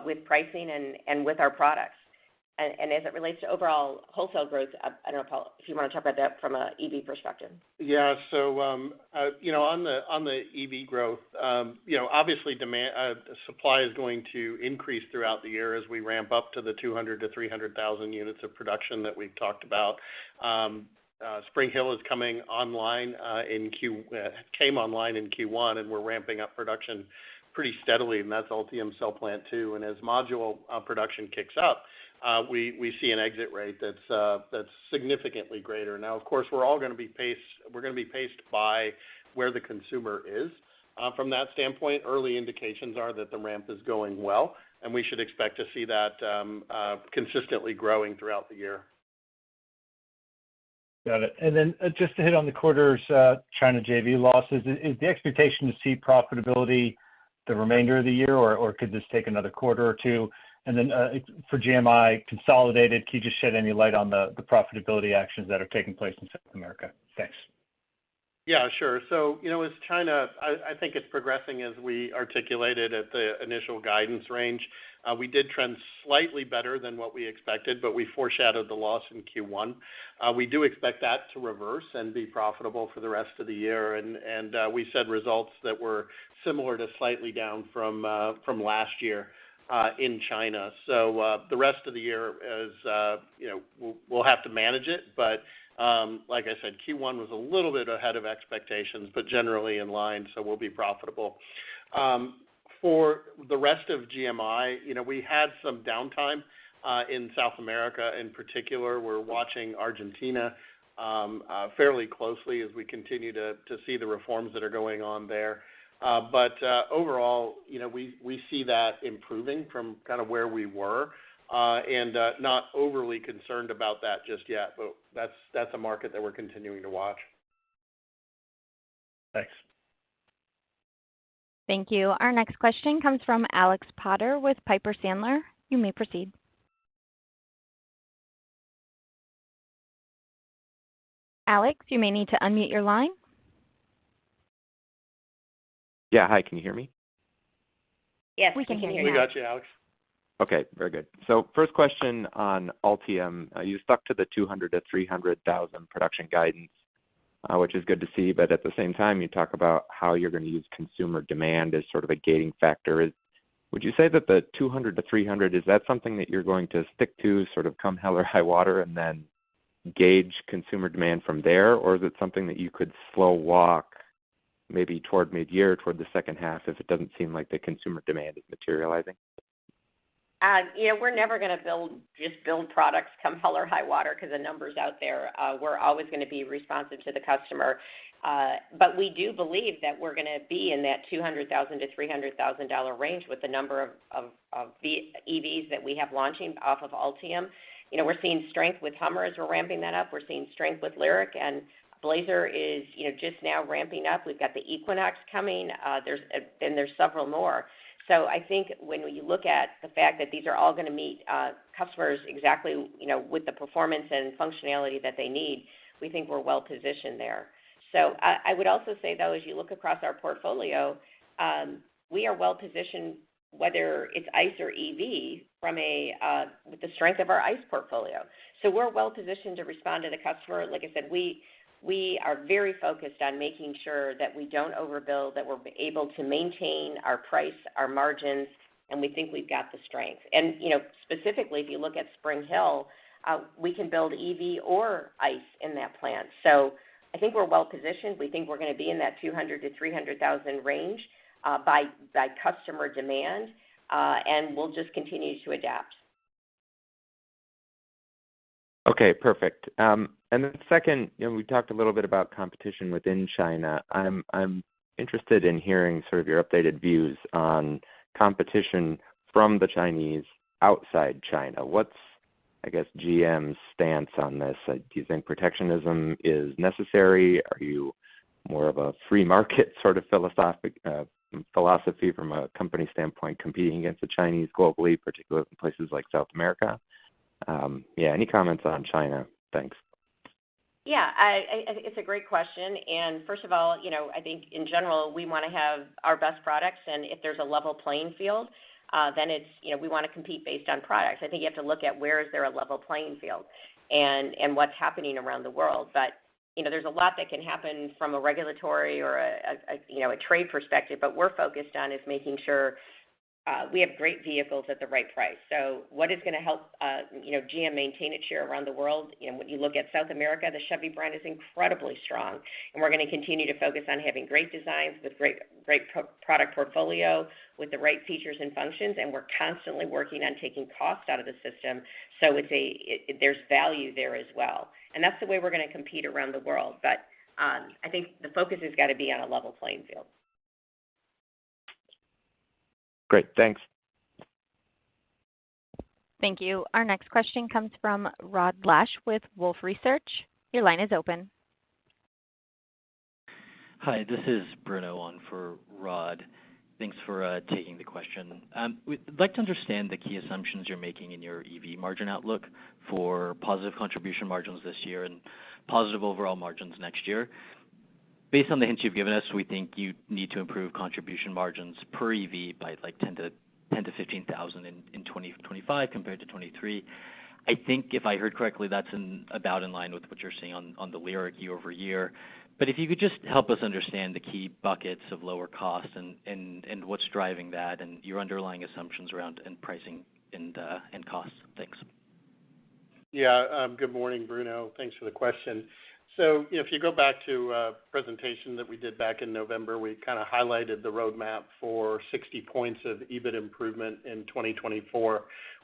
with pricing and with our products. And as it relates to overall wholesale growth, I don't know, Paul, if you want to talk about that from a EV perspective. Yeah. So, on the EV growth, obviously supply is going to increase throughout the year as we ramp up to the 200 to 300,000 units of production that we've talked about. Spring Hill is coming online came online in Q1, and we're ramping up production pretty steadily, and that's Ultium Cell Plant 2. And as module production kicks up, we see an exit rate that's significantly greater. Now, of course, we're going to be paced by where the consumer is. From that standpoint, early indications are that the ramp is going well, and we should expect to see that consistently growing throughout the year. Got it. And then just to hit on the quarter's China JV losses, is the expectation to see profitability the remainder of the year, or could this take another quarter or two? And then for GMI consolidated, can you just shed any light on the profitability actions that are taking place in South America? Thanks. Yeah, sure. So, as China, I think it's progressing as we articulated at the initial guidance range. We did trend slightly better than what we expected, but we foreshadowed the loss in Q1. We do expect that to reverse and be profitable for the rest of the year. And we said results that were similar to slightly down from last year in China. So the rest of the year is, we'll have to manage it, but like I said, Q1 was a little bit ahead of expectations, but generally in line, so we'll be profitable. For the rest of GMI, we had some downtime in South America in particular. We're watching Argentina fairly closely as we continue to see the reforms that are going on there. But overall, we see that improving from kind of where we were, and not overly concerned about that just yet, but that's a market that we're continuing to watch. Thanks. Thank you. Our next question comes from Alex Potter with Piper Sandler. You may proceed. Alex, you may need to unmute your line. Yeah, hi, can you hear me? Yes, we can hear you. We got you, Alex. Okay, very good. So first question on Ultium. You stuck to the 200 to 300,000 production guidance, which is good to see, but at the same time, you talk about how you're going to use consumer demand as sort of a gating factor. Would you say that the 200 to 300, is that something that you're going to stick to sort of come hell or high water and then gauge consumer demand from there, or is it something that you could slow walk maybe toward mid-year, toward the second half, if it doesn't seem like the consumer demand is materializing? We're never going to build products come hell or high water because the numbers out there. We're always going to be responsive to the customer. But we do believe that we're going to be in that $200,000 to $300,000 range with the number of EVs that we have launching off of Ultium. We're seeing strength with Hummer as we're ramping that up. We're seeing strength with Lyriq, and Blazer is just now ramping up. We've got the Equinox coming. There's several more. So I think when you look at the fact that these are all going to meet customers exactly, with the performance and functionality that they need, we think we're well positioned there. So I would also say, though, as you look across our portfolio, we are well positioned, whether it's ICE or EV, with the strength of our ICE portfolio. So we're well positioned to respond to the customer. Like I said, we are very focused on making sure that we don't overbuild, that we're able to maintain our price, our margins, and we think we've got the strength. And, specifically, if you look at Spring Hill, we can build EV or ICE in that plant. So I think we're well positioned. We think we're going to be in that 200 to 300,000 range by customer demand, and we'll just continue to adapt. Okay, perfect. And then second, we talked a little bit about competition within China. I'm interested in hearing sort of your updated views on competition from the Chinese outside China. What's, I guess, GM's stance on this? Do you think protectionism is necessary? Are you more of a free market sort of philosophy from a company standpoint, competing against the Chinese globally, particularly in places like South America? Any comments on China? Thanks. Yeah, it's a great question. And first of all, I think in general, we want to have our best products. And if there's a level playing field, then it's, we want to compete based on products. I think you have to look at where is there a level playing field and what's happening around the world. But, there's a lot that can happen from a regulatory or a trade perspective, but we're focused on is making sure we have great vehicles at the right price. So what is going to help, GM maintain its share around the world? When you look at South America, the Chevy brand is incredibly strong, and we're going to continue to focus on having great designs with great product portfolio with the right features and functions, and we're constantly working on taking cost out of the system. So there's value there as well, and that's the way we're going to compete around the world. But I think the focus has got to be on a level playing field. Great. Thanks. Thank you. Our next question comes from Rod Lache with Wolfe Research. Your line is open. Hi, this is Bruno on for Rod. Thanks for taking the question. We'd like to understand the key assumptions you're making in your EV margin outlook for positive contribution margins this year and positive overall margins next year. Based on the hints you've given us, we think you need to improve contribution margins per EV by like 10 to 15,000 in 2025 compared to 23. I think if I heard correctly, that's about in line with what you're seeing on the Lyriq year over year. But if you could just help us understand the key buckets of lower cost and what's driving that and your underlying assumptions around and pricing and costs. Thanks. Yeah. Good morning, Bruno. Thanks for the question. So, if you go back to a presentation that we did back in November, we kind of highlighted the roadmap for 60 points of EBIT improvement in 2024, with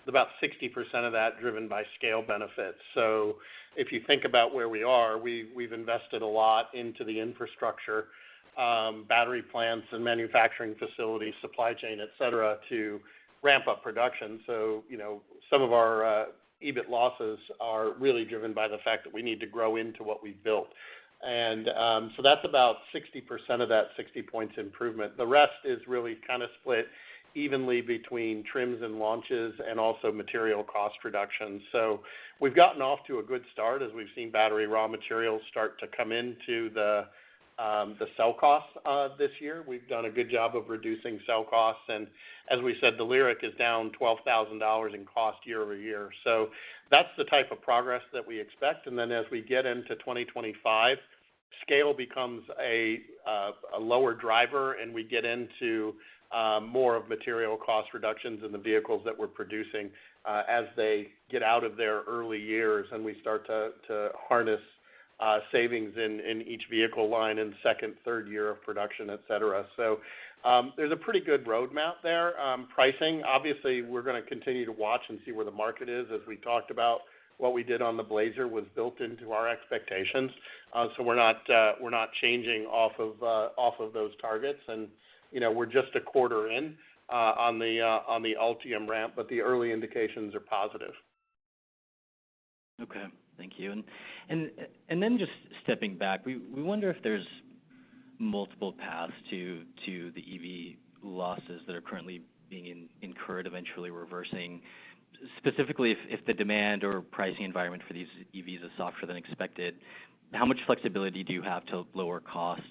about 60% of that driven by scale benefits. So, if you think about where we are, we've invested a lot into the infrastructure, battery plants and manufacturing facilities, supply chain, et cetera, to ramp up production. So, some of our EBIT losses are really driven by the fact that we need to grow into what we've built. And so that's about 60% of that 60 points improvement. The rest is really kind of split evenly between trims and launches and also material cost reductions. So we've gotten off to a good start as we've seen battery raw materials start to come into the cell costs this year. We've done a good job of reducing cell costs, and as we said, the Lyriq is down $12,000 in cost year over year. So that's the type of progress that we expect. And then as we get into 2025, scale becomes a lower driver, and we get into more of material cost reductions in the vehicles that we're producing as they get out of their early years, and we start to harness savings in each vehicle line in second, third year of production, et cetera. So there's a pretty good roadmap there. Pricing, obviously, we're going to continue to watch and see where the market is. As we talked about, what we did on the Blazer was built into our expectations. So we're not changing off of those targets. And we're just a quarter in on the Ultium ramp, but the early indications are positive. Okay. Thank you. And then just stepping back, we wonder if there's multiple paths to the EV losses that are currently being incurred, eventually reversing. Specifically, if the demand or pricing environment for these EVs is softer than expected, how much flexibility do you have to lower costs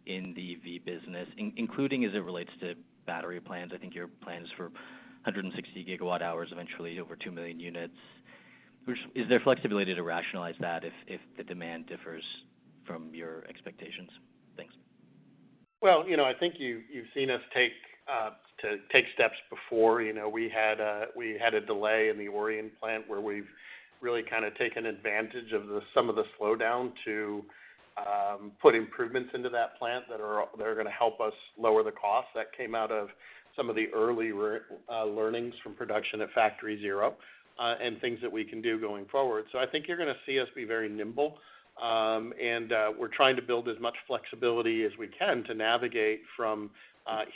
in the EV business, including as it relates to battery plans? I think your plan is for 160 gigawatt hours, eventually over 2 million units. Is there flexibility to rationalize that if the demand differs from your expectations? Thanks. Well, I think you've seen us take steps before. We had a delay in the Orion plant where we've really kind of taken advantage of some of the slowdown to put improvements into that plant that are going to help us lower the cost. That came out of some of the early learnings from production at Factory Zero. And things that we can do going forward. So I think you're going to see us be very nimble, and we're trying to build as much flexibility as we can to navigate from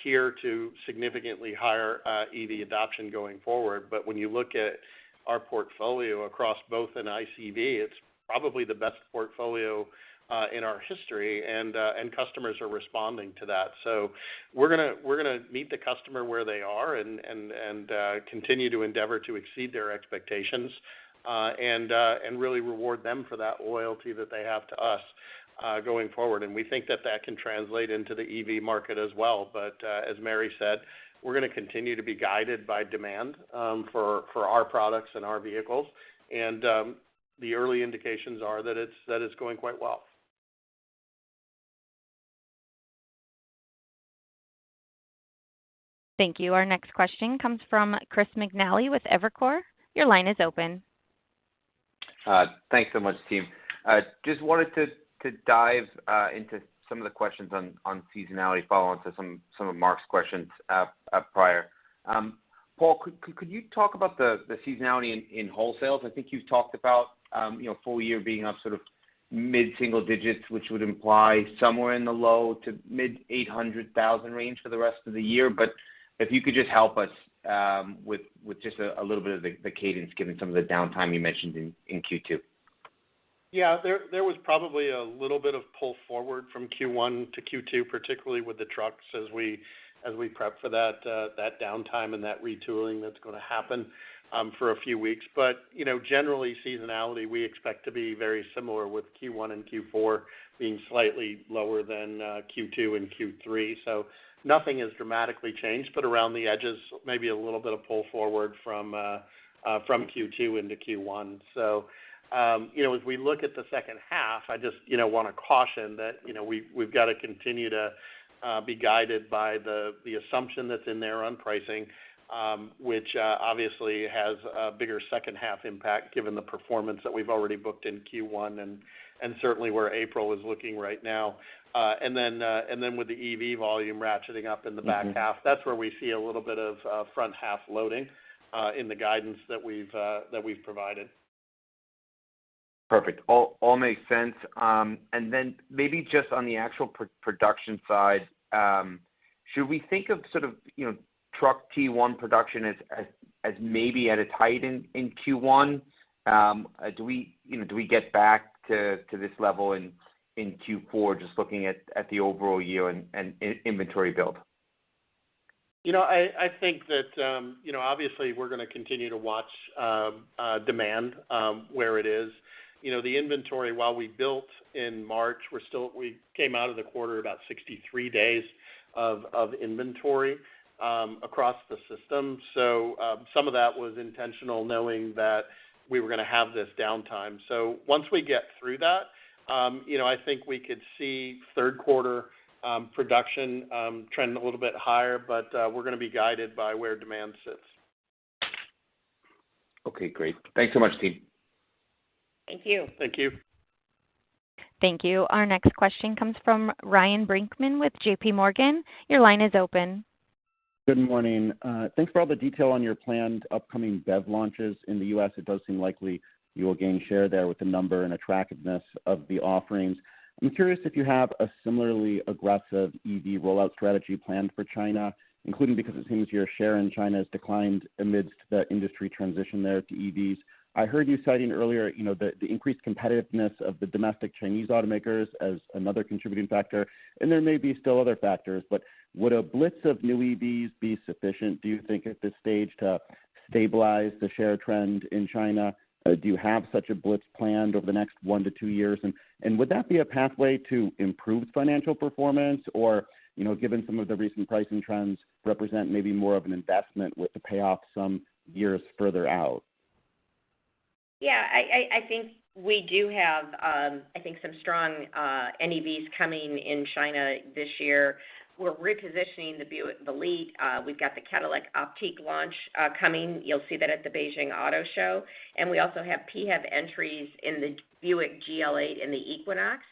here to significantly higher EV adoption going forward. But when you look at our portfolio across both an ICE EV, it's probably the best portfolio in our history, and customers are responding to that. So we're gonna meet the customer where they are and continue to endeavor to exceed their expectations, and really reward them for that loyalty that they have to us. going forward. And we think that can translate into the EV market as well. But as Mary said, we're going to continue to be guided by demand for our products and our vehicles. And the early indications are that it's going quite well. Thank you. Our next question comes from Chris McNally with Evercore. Your line is open. Thanks so much, team. Just wanted to dive into some of the questions on seasonality, follow on to some of Mark's questions prior. Paul, could you talk about the seasonality in wholesales? I think you've talked about full year being up sort of mid-single digits, which would imply somewhere in the low to mid 800,000 range for the rest of the year. But if you could just help us with just a little bit of the cadence, given some of the downtime you mentioned in Q2. Yeah, there was probably a little bit of pull forward from Q1 to Q2, particularly with the trucks as we prep for that downtime and that retooling that's going to happen for a few weeks. But generally seasonality we expect to be very similar, with Q1 and Q4 being slightly lower than Q2 and Q3. So nothing has dramatically changed, but around the edges, maybe a little bit of pull forward from Q2 into Q1. So, as we look at the second half, I just, want to caution that, we've got to continue to be guided by the assumption that's in there on pricing, which obviously has a bigger second half impact given the performance that we've already booked in Q1 and certainly where April is looking right now. And then with the EV volume ratcheting up in the back half, that's where we see a little bit of front half loading in the guidance that we've provided. Perfect. All makes sense. And then maybe just on the actual production side, should we think of sort of truck T1 production as maybe at its height in Q1? Do we get back to this level in Q4, just looking at the overall year and inventory build? I think that, obviously we're going to continue to watch demand where it is. The inventory, while we built in March, we came out of the quarter about 63 days of inventory across the system. So some of that was intentional, knowing that we were going to have this downtime. So once we get through that, I think we could see third quarter production trend a little bit higher, but we're going to be guided by where demand sits. Okay, great. Thanks so much, team. Thank you. Thank you. Thank you. Our next question comes from Ryan Brinkman with JP Morgan. Your line is open. Good morning. Thanks for all the detail on your planned upcoming BEV launches in the U.S. It does seem likely you will gain share there with the number and attractiveness of the offerings. I'm curious if you have a similarly aggressive EV rollout strategy planned for China, including because it seems your share in China has declined amidst the industry transition there to EVs. I heard you citing earlier, the increased competitiveness of the domestic Chinese automakers as another contributing factor, and there may be still other factors, but would a blitz of new EVs be sufficient, do you think, at this stage to stabilize the share trend in China? Do you have such a blitz planned over the next 1 to 2 years? And would that be a pathway to improved financial performance, or, given some of the recent pricing trends, represent maybe more of an investment with the payoff some years further out? Yeah, I think we do have, some strong NEVs coming in China this year. We're repositioning the Buick Elite. We've got the Cadillac Optique launch coming. You'll see that at the Beijing Auto Show. And we also have PHEV entries in the Buick GL8 and the Equinox.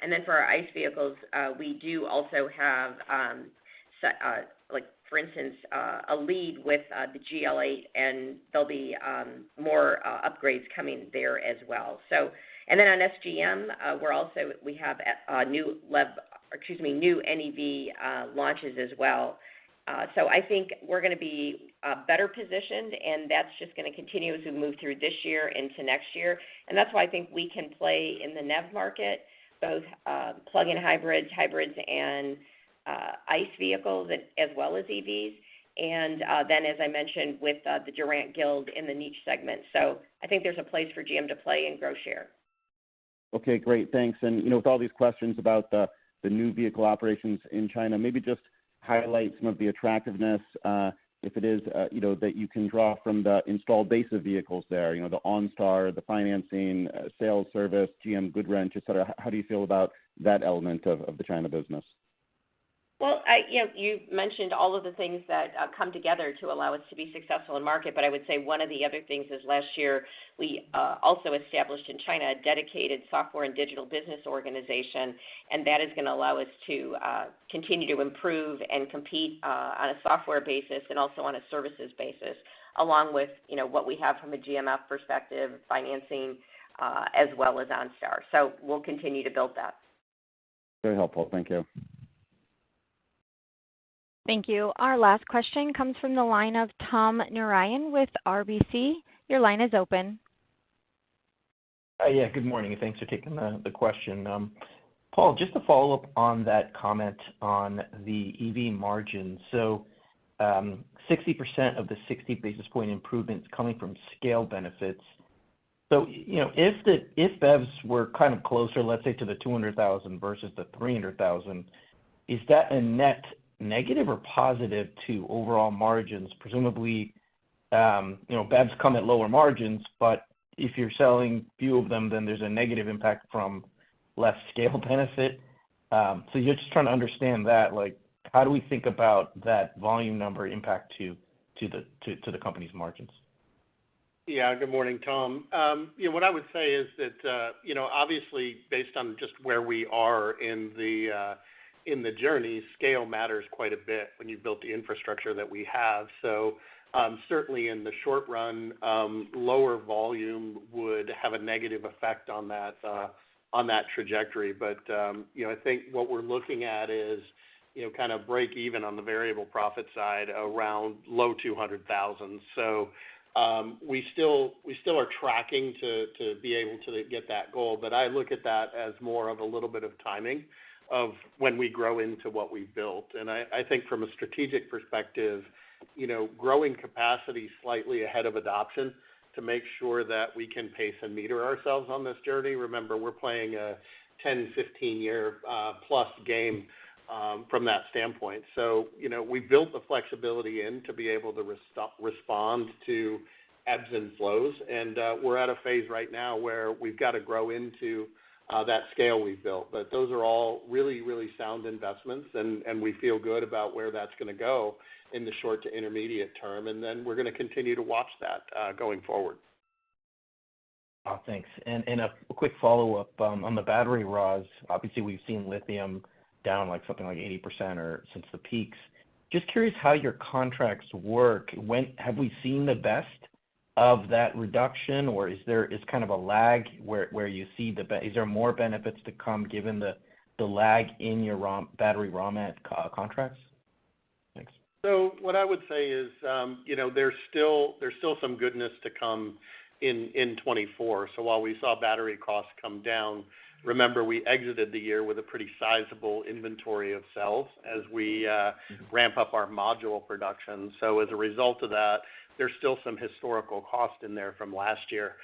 And then for our ICE vehicles, we do also have, for instance, a lead with the GL8, and there'll be more upgrades coming there as well. So, and then on SGM, we have new NEV launches as well. So I think we're going to be better positioned, and that's just going to continue as we move through this year into next year. And that's why I think we can play in the NEV market, both plug-in hybrids, and ICE vehicles as well as EVs, and then, as I mentioned, with the Durant Guild in the niche segment. So I think there's a place for GM to play and grow share. Okay, great. Thanks. And, with all these questions about the new vehicle operations in China, maybe just highlight some of the attractiveness, if it is, that you can draw from the installed base of vehicles there, the OnStar, the financing, sales service, GM Goodwrench, et cetera. How do you feel about that element of the China business? Well, you mentioned all of the things that come together to allow us to be successful in market, but I would say one of the other things is last year we also established in China a dedicated software and digital business organization, and that is going to allow us to continue to improve and compete on a software basis and also on a services basis, along with what we have from a GMF perspective, financing, as well as OnStar. So we'll continue to build that. Very helpful. Thank you. Thank you. Our last question comes from the line of Tom Narayan with RBC. Your line is open. Yeah, good morning. Thanks for taking the question. Paul, just to follow up on that comment on the EV margin. So 60% of the 60 basis point improvement is coming from scale benefits. So, if BEVs were kind of closer, let's say, to the 200,000 versus the 300,000, is that a net negative or positive to overall margins? Presumably, BEVs come at lower margins, but if you're selling few of them, then there's a negative impact from less scale benefit. So you're just trying to understand that, like, how do we think about that volume number impact to the company's margins? Yeah, good morning, Tom. What I would say is that, obviously based on just where we are in the journey, scale matters quite a bit when you've built the infrastructure that we have. So certainly in the short run, lower volume would have a negative effect on that trajectory. But I think what we're looking at is kind of break even on the variable profit side around low 200,000. So we still are tracking to be able to get that goal, but I look at that as more of a little bit of timing of when we grow into what we've built. And I think from a strategic perspective, growing capacity slightly ahead of adoption to make sure that we can pace and meter ourselves on this journey. Remember, we're playing a 10, 15-year plus game from that standpoint. So, we've built the flexibility in to be able to respond to ebbs and flows, and we're at a phase right now where we've got to grow into that scale we've built. But those are all really, really sound investments, and we feel good about where that's going to go in the short to intermediate term, and then we're going to continue to watch that going forward. Oh, thanks. And a quick follow-up on the battery raws. Obviously, we've seen lithium down like something like 80% or since the peaks. Just curious how your contracts work. When have we seen the best of that reduction, or is kind of a lag where you see is there more benefits to come given the lag in your battery raw mat contracts? Thanks. So what I would say is, there's still some goodness to come in 24. So while we saw battery costs come down, remember we exited the year with a pretty sizable inventory of cells as we ramp up our module production. So as a result of that, there's still some historical cost in there from last year,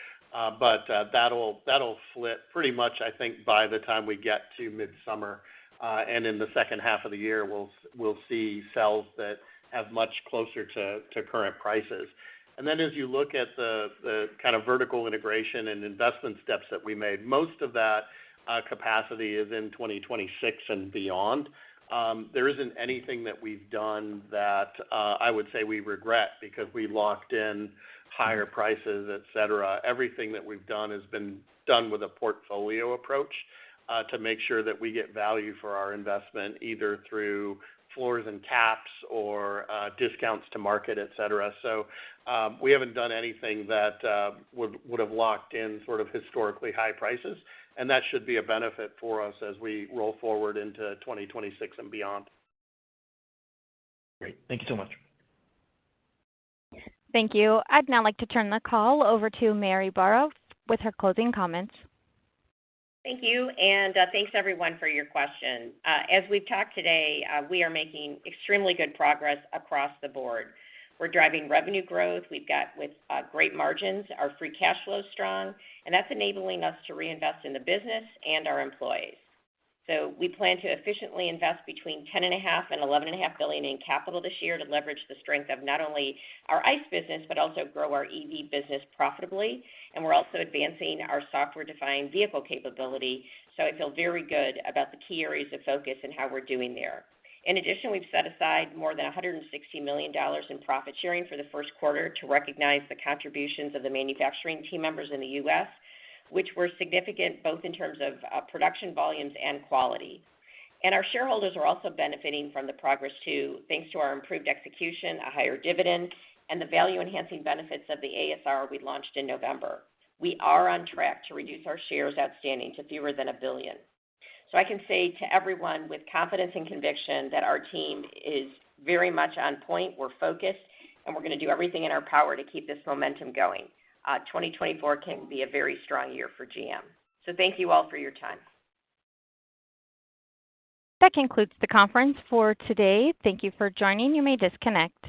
but that'll flip pretty much, I think, by the time we get to midsummer, and in the second half of the year, we'll see cells that have much closer to current prices. And then as you look at the kind of vertical integration and investment steps that we made, most of that capacity is in 2026 and beyond. There isn't anything that we've done that I would say we regret because we locked in higher prices, et cetera. Everything that we've done has been done with a portfolio approach to make sure that we get value for our investment, either through floors and caps or discounts to market, et cetera. So we haven't done anything that would have locked in sort of historically high prices, and that should be a benefit for us as we roll forward into 2026 and beyond. Great. Thank you so much. Thank you. I'd now like to turn the call over to Mary Barra with her closing comments. Thank you, and thanks everyone for your question. As we've talked today, we are making extremely good progress across the board. We're driving revenue growth. We've got with great margins. Our free cash flow is strong, and that's enabling us to reinvest in the business and our employees. So we plan to efficiently invest between $10.5 and $11.5 billion in capital this year to leverage the strength of not only our ICE business, but also grow our EV business profitably. And we're also advancing our software-defined vehicle capability. So I feel very good about the key areas of focus and how we're doing there. In addition, we've set aside more than $160 million in profit sharing for the first quarter to recognize the contributions of the manufacturing team members in the U.S., which were significant both in terms of production volumes and quality. And our shareholders are also benefiting from the progress too, thanks to our improved execution, a higher dividend, and the value-enhancing benefits of the ASR we launched in November. We are on track to reduce our shares outstanding to fewer than 1 billion. So I can say to everyone with confidence and conviction that our team is very much on point, we're focused, and we're going to do everything in our power to keep this momentum going. 2024 can be a very strong year for GM. So thank you all for your time. That concludes the conference for today. Thank you for joining. You may disconnect.